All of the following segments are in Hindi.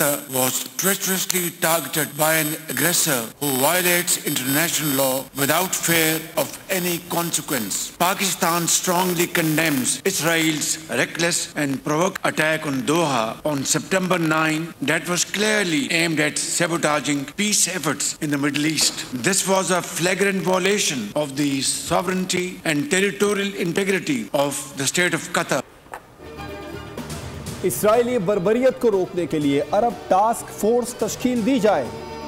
was treacherously targeted by an aggressor who violates international law without fear of any consequence. Pakistan strongly condemns Israel's reckless and provoked attack on Doha on September 9 that was clearly aimed at sabotaging peace efforts in the Middle East. This was a flagrant violation of the sovereignty and territorial integrity of the state of Qatar. Israeli बर्बरियत को रोकने के लिए अरब टास्क फोर्स तश्कील दी जाए।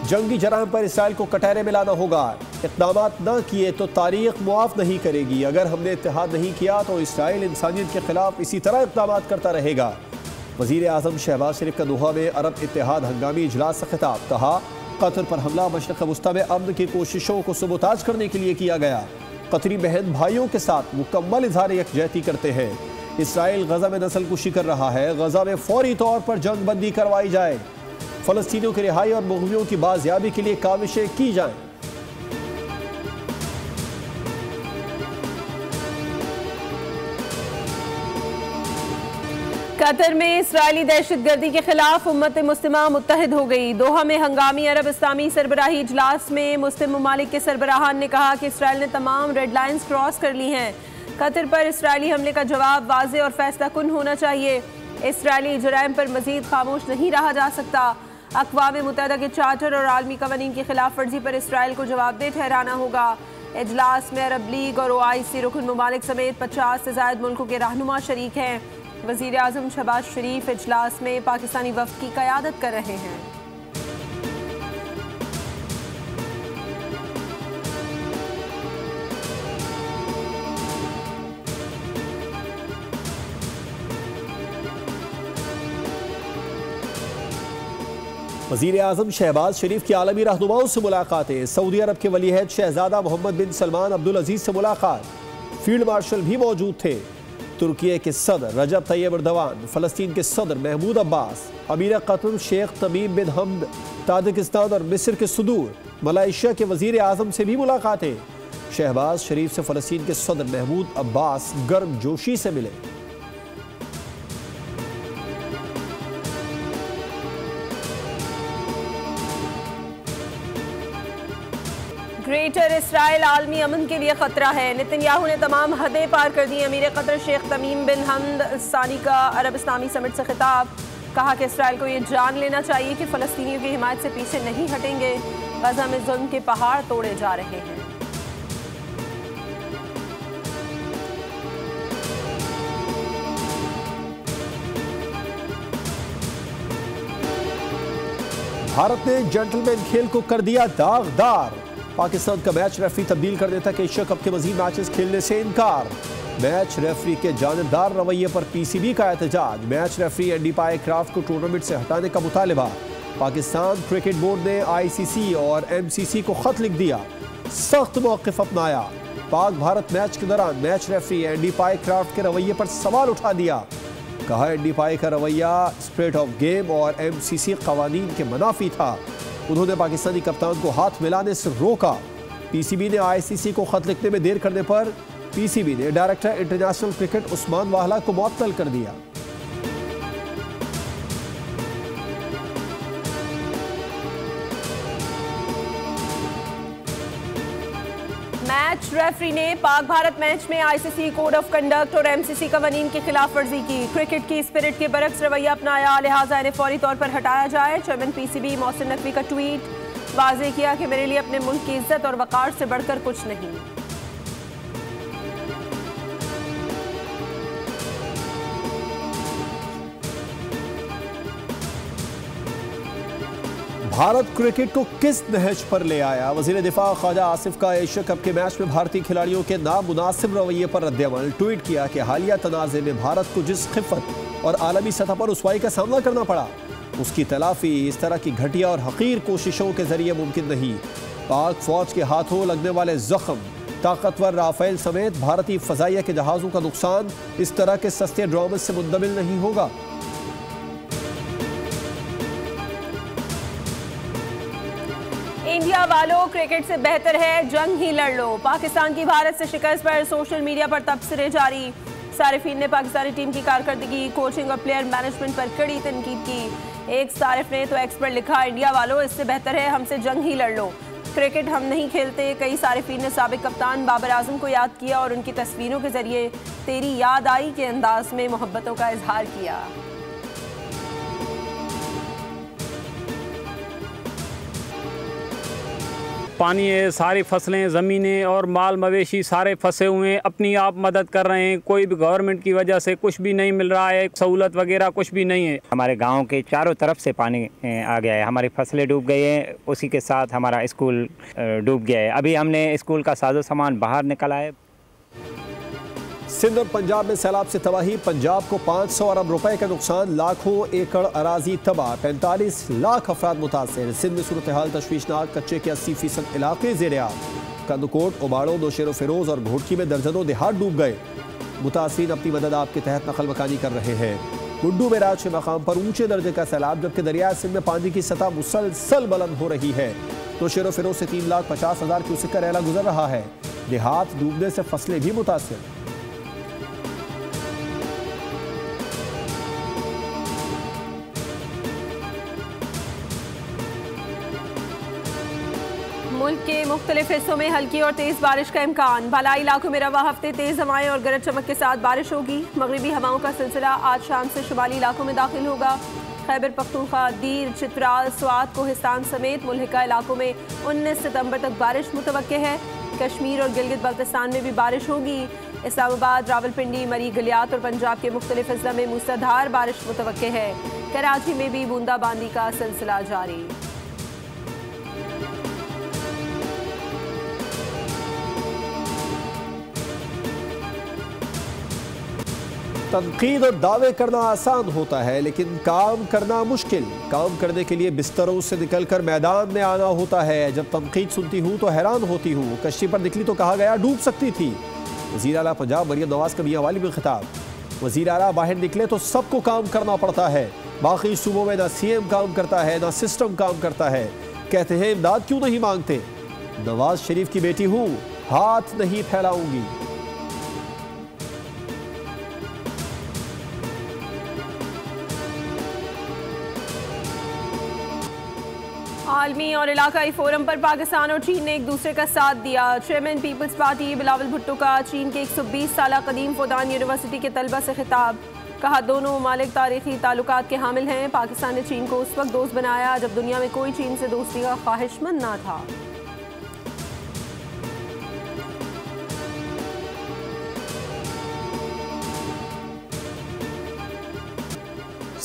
जंगी जराइम पर इसराइल को कटहरे में लाना होगा। इक़दाम न किए तो तारीख मुआफ़ नहीं करेगी। अगर हमने इत्तेहाद नहीं किया तो इसराइल इंसानियत के खिलाफ इसी तरह इक़दाम करता रहेगा। वज़ीर आज़म शहबाज शरीफ का दोहा में अरब इत्तेहाद हंगामी इजलास से खिताब। कहा, कतर पर हमला मशरिक़ वस्ता में अमन की कोशिशों को सबूताज करने के लिए किया गया। कतरी बहन भाइयों के साथ मुकम्मल इज़हार यकजहती करते हैं। इसराइल गजा में नस्ल कुशी कर रहा है। गजा में फौरी तौर पर जंग बंदी करवाई जाए। फलस्तीनियों की रिहाई और मुग़वियों की बाजियाबी के लिए काविशें की जाएं। कतर में इसराइली दहशतगर्दी के खिलाफ उम्मत मुस्लिमा मुत्तहिद हो गई। दोहा में हंगामी अरब इस्लामी सरबराही इजलास में मुस्लिम ममालिक के सरबराहान ने कहा कि इसराइल ने तमाम रेड लाइन्स क्रॉस कर ली हैं। कतर पर इसराइली हमले का जवाब वाज़ेह और फैसला कुन होना चाहिए। इसराइली जराइम पर मजीद खामोश नहीं रहा जा सकता। अक़वाम मुत्तहिदा के चार्टर और आलमी कवानीन की खिलाफ वर्जी पर इसराइल को जवाबदेह ठहराना होगा। इजलास में अरब लीग और OIC रुकन ममालिक समेत 50 से ज़ायद मुल्कों के रहनुमा शरीक हैं। वज़ीर आज़म शहबाज शरीफ इजलास में पाकिस्तानी वफ़द की क़यादत कर रहे हैं। वज़ीर आज़म शहबाज शरीफ की आलमी रहनुमाओं से मुलाकातें। सऊदी अरब के वलीअहद शहजादा मोहम्मद बिन सलमान अब्दुल अजीज़ से मुलाकात। फील्ड मार्शल भी मौजूद थे। तुर्की के सदर रजब तैयब एर्दोगान, फ़लस्तीन के सदर महमूद अब्बास, अमीर कतर शेख तमीम बिन हमद, ताजिकिस्तान और मिस्र के सदूर, मलेशिया के वज़ीर आज़म से भी मुलाकातें। शहबाज शरीफ से फ़लस्तीन के सदर महमूद अब्बास गर्म जोशी से मिले। ग्रेटर इसराइल आलमी अमन के लिए खतरा है। नेतन्याहू ने तमाम हदें पार कर दी। अमीर कतर शेख तमीम बिन हमद सानी का अरब इस्लामी समिट से खिताब। कहा कि इसराइल को ये जान लेना चाहिए कि फ़लस्तीनियों की हिमायत से पीछे नहीं हटेंगे। गजा में जुल्म के पहाड़ तोड़े जा रहे हैं। भारत ने जेंटलमैन खेल को कर दिया दागदार। पाकिस्तान का मैच रेफरी तब्दील कर देता कि एशिया कप के मजीद मैचेस खेलने से इनकार। मैच रेफरी के जानिबदार रवैये पर PCB का एहतजाज। मैच रेफरी एंडी पायक्राफ्ट को टूर्नामेंट से हटाने का मुतालिबा। पाकिस्तान क्रिकेट बोर्ड ने ICC और MCC को खत लिख दिया, सख्त मौक़िफ़ अपनाया। पाक भारत मैच के दौरान मैच रेफरी एंडी पायक्राफ्ट के रवैये पर सवाल उठा दिया। कहा, एंडी पाई का रवैया स्पिरिट ऑफ गेम और MCC कवानीन के मुनाफी था। उन्होंने पाकिस्तानी कप्तान को हाथ मिलाने से रोका। PCB ने ICC को खत लिखने में देर करने पर PCB ने डायरेक्टर इंटरनेशनल क्रिकेट उस्मान वाहला को मुअत्तल कर दिया। मैच रेफरी ने पाक भारत मैच में ICC कोड ऑफ कंडक्ट और MCC कवानीन की खिलाफ वर्जी की। क्रिकेट की स्पिरिट के बरक्स रवैया अपनाया, लिहाजा इन्हें फौरी तौर पर हटाया जाए। चेयरमैन PCB मोहसिन नकवी का ट्वीट। वाज़ेह किया कि मेरे लिए अपने मुल्क की इज्जत और वक़ार से बढ़कर कुछ नहीं। भारत क्रिकेट को किस नहज पर ले आया। वज़ीर दिफा ख्वाजा आसिफ का एशिया कप के मैच में भारतीय खिलाड़ियों के नामुनासिब रवैये पर रद्द-ए-अमल। ट्वीट किया कि हालिया तनाज़े में भारत को जिस खिफ़त और आलमी सतह पर रुसवाई का सामना करना पड़ा, उसकी तलाफ़ी इस तरह की घटिया और हक़ीर कोशिशों के ज़रिए मुमकिन नहीं। पाक फ़ौज के हाथों लगने वाले ज़ख्म, ताकतवर राफेल समेत भारतीय फ़ज़ाइया के जहाज़ों का नुकसान इस तरह के सस्ते ड्रामे से मुंदमिल नहीं होगा। इंडिया वालों, क्रिकेट से बेहतर है जंग ही लड़ लो। पाकिस्तान की भारत से शिकस्त पर सोशल मीडिया पर तबसरे जारी। सारिफीन ने पाकिस्तानी टीम की कारकर्दगी, कोचिंग और प्लेयर मैनेजमेंट पर कड़ी तनकीद की। एक सारिफ ने तो एक्स पर लिखा, इंडिया वालों इससे बेहतर है हमसे जंग ही लड़ लो, क्रिकेट हम नहीं खेलते। कई सारिफीन ने साबिक कप्तान बाबर आजम को याद किया और उनकी तस्वीरों के जरिए तेरी याद आई के अंदाज में मोहब्बतों का इजहार किया। पानी है, सारी फसलें, ज़मीनें और माल मवेशी सारे फंसे हुए हैं, अपनी आप मदद कर रहे हैं, कोई भी गवर्नमेंट की वजह से कुछ भी नहीं मिल रहा है, सहूलत वगैरह कुछ भी नहीं है। हमारे गांव के चारों तरफ से पानी आ गया है, हमारी फसलें डूब गई हैं, उसी के साथ हमारा स्कूल डूब गया है। अभी हमने स्कूल का साजो सामान बाहर निकाला है। सिंध और पंजाब में सैलाब से तबाही, पंजाब को 500 अरब रुपए का नुकसान, लाखों एकड़ अराजी तबाह, 45 लाख अफराद मुतासिर। सिंध में सूरत हाल तशवीशनाक, कच्चे के 80% इलाके ज़ेर-ए-आब। कंदकोट, ओबाड़ो, नौशेरो फिरोज और घोटकी में दर्जनों देहात डूब गए। मुतासिरीन अपनी मदद आपके तहत नकल मकानी कर रहे हैं। गुड्डू में राज के मकाम पर ऊंचे दर्जे का सैलाब, जबकि दरिया सिंध में पानी की सतह मुसलसल बुलंद हो रही है। नौशेरो फिरोज से 3,50,000 क्यूसेक का रैला गुजर रहा है। देहात डूबने से फसलें भी मुतासिर। मुल्क के मुख्तलिफ हिस्सों में हल्की और तेज़ बारिश का इम्कान, बालाई इलाकों में रवा हफ्ते तेज़ हवाएं और गरज चमक के साथ बारिश होगी। मगरिबी हवाओं का सिलसिला आज शाम से शुमाली इलाकों में दाखिल होगा। खैबर पख्तूनख्वा, दीर, चित्राल, स्वात, कोहिस्तान समेत मुल्हिका इलाकों में 19 सितंबर तक बारिश मुतवक्के है। कश्मीर और गिलगित बल्तिस्तान में भी बारिश होगी। इस्लामाबाद, रावलपिंडी, मरी, गलियात और पंजाब के मुख्तलिफ अजला में मूसलाधार बारिश मुतवक्के है। कराची में भी बूंदाबांदी का सिलसिला जारी। तनकीद और दावे करना आसान होता है, लेकिन काम करना मुश्किल। काम करने के लिए बिस्तरों से निकलकर मैदान में आना होता है। जब तनकीद सुनती हूँ तो हैरान होती हूँ। कश्ती पर निकली तो कहा गया डूब सकती थी। वज़ीर आला पंजाब मरियम नवाज का मियां वाली में खिताब। वज़ीर आला बाहर निकले तो सबको काम करना पड़ता है। बाकी सूबों में ना CM काम करता है, ना सिस्टम काम करता है। कहते हैं इमदाद क्यों नहीं मांगते। नवाज शरीफ की बेटी हूँ, हाथ नहीं फैलाऊंगी। आलमी और इलाकाई फोरम पर पाकिस्तान और चीन ने एक दूसरे का साथ दिया। Chairman Peoples Party Bilawal Bhutto का चीन के 120 साल कदीम फौदान यूनिवर्सिटी के तलबा से खिताब। कहा दोनों ममालिक तारीखी ताल्लुकात के हामिल हैं। पाकिस्तान ने चीन को उस वक्त दोस्त बनाया जब दुनिया में कोई चीन से दोस्ती का ख्वाहिशमंद ना था।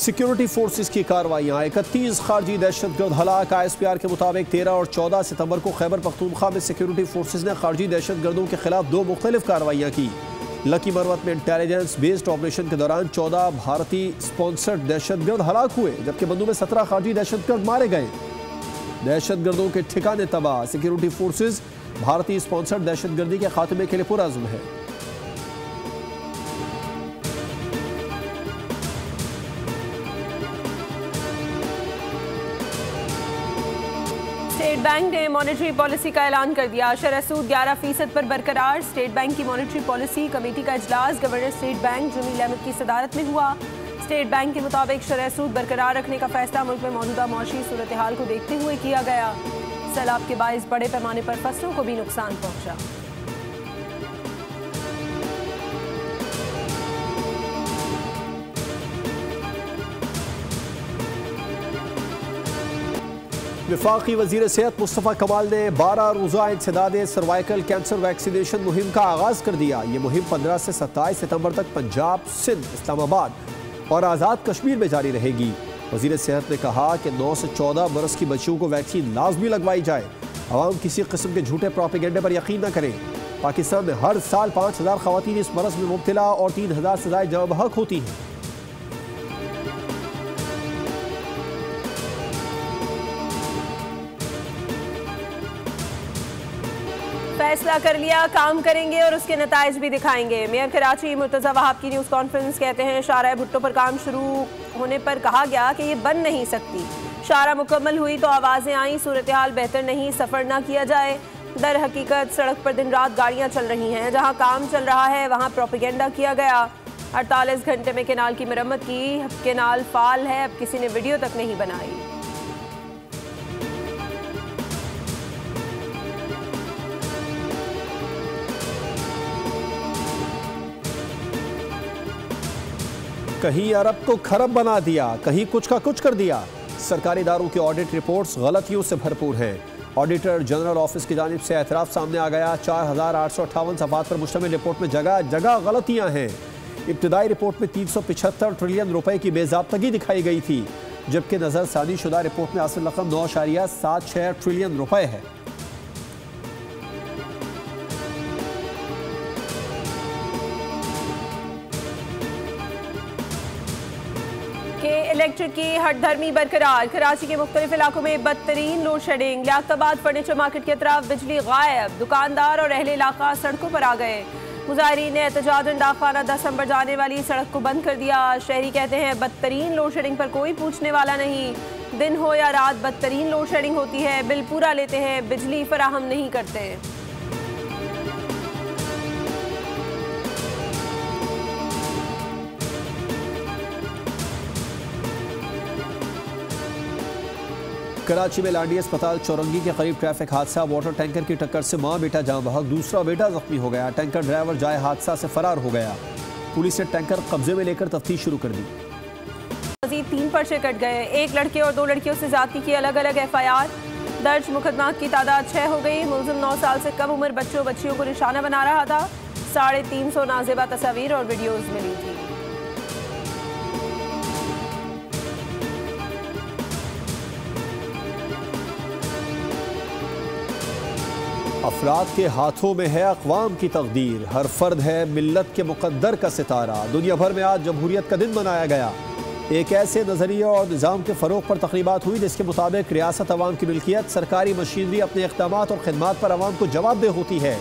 सिक्योरिटी फोर्सेस की कार्रवाइयाँ, 31 खारजी दहशतगर्द हलाक। ISPR के मुताबिक 13 और 14 सितंबर को खैबर पख्तूनख्वा में सिक्योरिटी फोर्सेस ने खारजी दहशतगर्दों के खिलाफ 2 मुख्तलिफ कार्रवाइयाँ की। लकी मरवत में इंटेलिजेंस बेस्ड ऑपरेशन के दौरान 14 भारतीय स्पॉन्सर्ड दहशतगर्द हलाक हुए, जबकि बंदूं में 17 खारजी दहशतगर्द मारे गए। दहशतगर्दों के ठिकाने तबाह। सिक्योरिटी फोर्सेस भारतीय स्पॉन्सर्ड दहशतगर्दी के खात्मे के लिए पुरअज़्म है। स्टेट बैंक ने मॉनेटरी पॉलिसी का ऐलान कर दिया। शरह सूद 11% पर बरकरार। स्टेट बैंक की मॉनेटरी पॉलिसी कमेटी का इजलास governor State Bank Jamil Ahmed की सदारत में हुआ। स्टेट बैंक के मुताबिक शरह सूद बरकरार रखने का फैसला मुल्क में मौजूदा मौशी सूरत हाल को देखते हुए किया गया। सैलाब के बाइस बड़े पैमाने पर फसलों को भी नुकसान पहुंचा। वफाकी वज़ीर सेहत मुस्तफ़ा कमाल ने 12 रोज़ा इंसदादे सर्वाइकल कैंसर वैक्सीनेशन मुहिम का आगाज़ कर दिया। ये मुहिम 15 से 27 सितंबर तक पंजाब, सिंध, इस्लामाबाद और आज़ाद कश्मीर में जारी रहेगी। वज़ीर सेहत ने कहा कि 9 से 14 बरस की बच्चियों को वैक्सीन लाजमी लगवाई जाए। आवाम किसी किस्म के झूठे प्रोपेगेंडे पर यकीन न करें। पाकिस्तान में हर साल 5000 खवातीन इस मरज़ में मुब्तला और 3000 से ज़ायद जवां बहक होती हैं। फैसला कर लिया, काम करेंगे और उसके नताइज भी दिखाएंगे। मेयर कराची मुर्तज़ा वहाब की न्यूज़ कॉन्फ्रेंस कहते हैं शाहराह भुट्टो पर काम शुरू होने पर कहा गया कि ये बन नहीं सकती। शाहराह मुकम्मल हुई तो आवाज़ें आईं सूरत हाल बेहतर नहीं, सफ़र ना किया जाए। दर हकीकत सड़क पर दिन रात गाड़ियाँ चल रही हैं। जहाँ काम चल रहा है वहाँ प्रोपेगेंडा किया गया। 48 घंटे में केनाल की मरम्मत की। केनाल फाल है, अब किसी ने वीडियो तक नहीं बनाई। कहीं अरब को खरब बना दिया, कहीं कुछ का कुछ कर दिया। सरकारी इदारों की ऑडिट रिपोर्ट्स गलतियों से भरपूर हैं। ऑडिटर जनरल ऑफिस की जानिब से एतराफ़ सामने आ गया। 4858 सफ़ात पर मुश्तमिल रिपोर्ट में जगह जगह गलतियां हैं। इब्तिदाई रिपोर्ट में 375 ट्रिलियन रुपए की बेज़ाब्तगी दिखाई गई थी, जबकि नज़रसानी शुदा रिपोर्ट में असल रकम 9.76 ट्रिलियन रुपए है। इलेक्ट्रिक की हटधर्मी बरकरार। कराची के मुख्तलिफ इलाकों में बदतरीन load shedding. Liaquatabad furniture market की तरफ बिजली गायब। दुकानदार और अहले इलाका सड़कों पर आ गए। मुजाहिरीन ने एहतजाजन डाकखाना 10 नंबर जाने वाली सड़क को बंद कर दिया। शहरी कहते हैं बदतरीन लोड शेडिंग पर कोई पूछने वाला नहीं। दिन हो या रात बदतरीन लोड शेडिंग होती है। बिल पूरा लेते हैं, बिजली फराहम नहीं करते। कराची में लांडी अस्पताल चौरंगी के करीब ट्रैफिक हादसा। वाटर टैंकर की टक्कर से मां बेटा जान बहक, दूसरा बेटा जख्मी हो गया। टैंकर ड्राइवर जाए हादसा से फरार हो गया। पुलिस ने टैंकर कब्जे में लेकर तफ्तीश शुरू कर दी। मजीद 3 पर्चे कट गए। एक लड़के और 2 लड़कियों से ज्यादती की अलग अलग FIR दर्ज। मुकदमा की तादाद 6 हो गई। मुलजिम 9 साल से कम उम्र बच्चों बच्चियों को निशाना बना रहा था। 350 नाजेबा तस्वीर और वीडियोज मिली थी। अफराद के हाथों में है अक़वाम की तकदीर। हर फर्द है मिल्लत के मुक़द्दर का सितारा। दुनिया भर में आज जमहूरियत का दिन मनाया गया। एक ऐसे नज़रिए और निज़ाम के फ़रोग़ पर तक़रीबात हुई जिसके मुताबिक रियासत अवाम की मिल्कियत, सरकारी मशीनरी अपने इक़दामात और ख़िदमात पर अवाम को जवाबदेह होती है।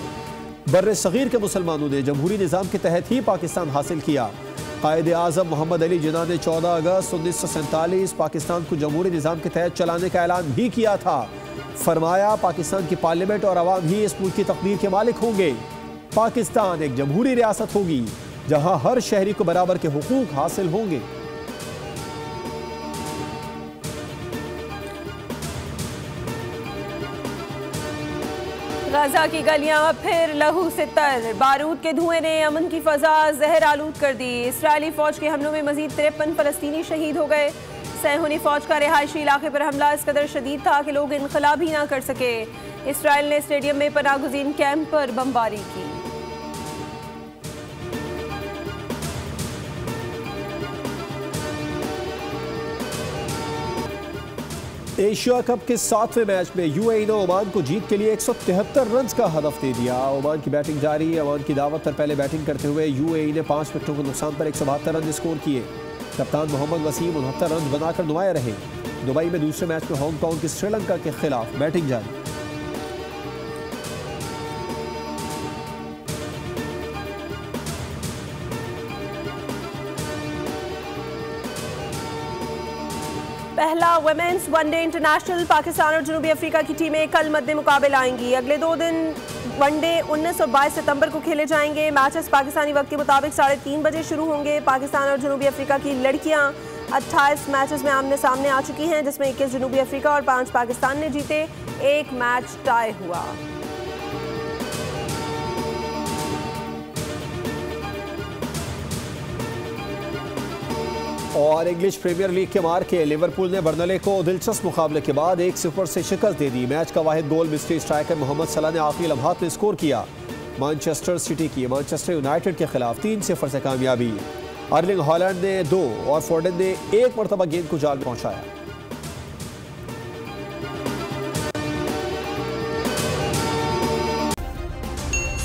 बर्रे सग़ीर के मुसलमानों ने जमहूरी निज़ाम के तहत ही पाकिस्तान हासिल किया। क़ायदे आज़म मोहम्मद अली जिन्ना ने 14 अगस्त 1947 पाकिस्तान को जमहूरी निज़ाम के तहत चलाने का ऐलान भी किया था। फरमाया पाकिस्तान की पार्लियामेंट और अवाम ही इस मुल्क की तकदीर के मालिक होंगे। पाकिस्तान एक जमहूरी रियासत होगी जहां हर शहरी को बराबर के हुकूक हासिल होंगे। गाजा की गलियां फिर लहू से तर। बारूद के धुएं ने अमन की फजा जहर आलूद कर दी। इसराइली फौज के हमलों में मजीद 53 फलस्तीनी शहीद हो गए। सहूनी फौज का रिहायशी इलाके पर हमला इस कदर शदीद था कि लोग इनकलाब ही ना कर सके। इसराइल ने स्टेडियम में पनागुज़ीन कैंप पर बमबारी की। एशिया कप के 7वें मैच में UAE ने ओमान को जीत के लिए 173 रन का हदफ दे दिया। ओमान की बैटिंग जारी। ओमान की दावत पर पहले बैटिंग करते हुए UAE ने 5 विकेटों के नुकसान पर 172 रन स्कोर किए। कप्तान मोहम्मद वसीम 69 रन बनाकर नुमाया रहे। दुबई में दूसरे मैच में हांगकांग की श्रीलंका के खिलाफ बैटिंग जारी। पहला वुमेन्स वनडे इंटरनेशनल पाकिस्तान और जनूबी अफ्रीका की टीमें कल मद्दे मुकाबले आएंगी। अगले 2 दिन वनडे 19 और 22 सितंबर को खेले जाएंगे। मैचेस पाकिस्तानी वक्त के मुताबिक 3:30 बजे शुरू होंगे। पाकिस्तान और जनूबी अफ्रीका की लड़कियां 28 मैचेस में आमने सामने आ चुकी हैं, जिसमें 21 जनूबी अफ्रीका और 5 पाकिस्तान ने जीते। 1 मैच टाई हुआ। और इंग्लिश प्रीमियर लीग के मार के लिवरपूल ने बर्नले को दिलचस्प मुकाबले के बाद 1-0 से शिकस्त दे दी। मैच का वाहिद गोल मिस्ट्री स्ट्राइकर मोहम्मद सलाह ने आखिरी लम्हात में स्कोर किया। मैनचेस्टर सिटी की मैनचेस्टर यूनाइटेड के खिलाफ 3-0 से कामयाबी। अर्लिंग हॉलैंड ने 2 और फोर्डन ने 1 मरतबा गेंद को जाल में पहुंचाया।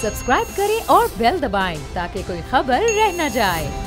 सब्सक्राइब करें और बेल दबाएं ताकि कोई खबर रह न जाए।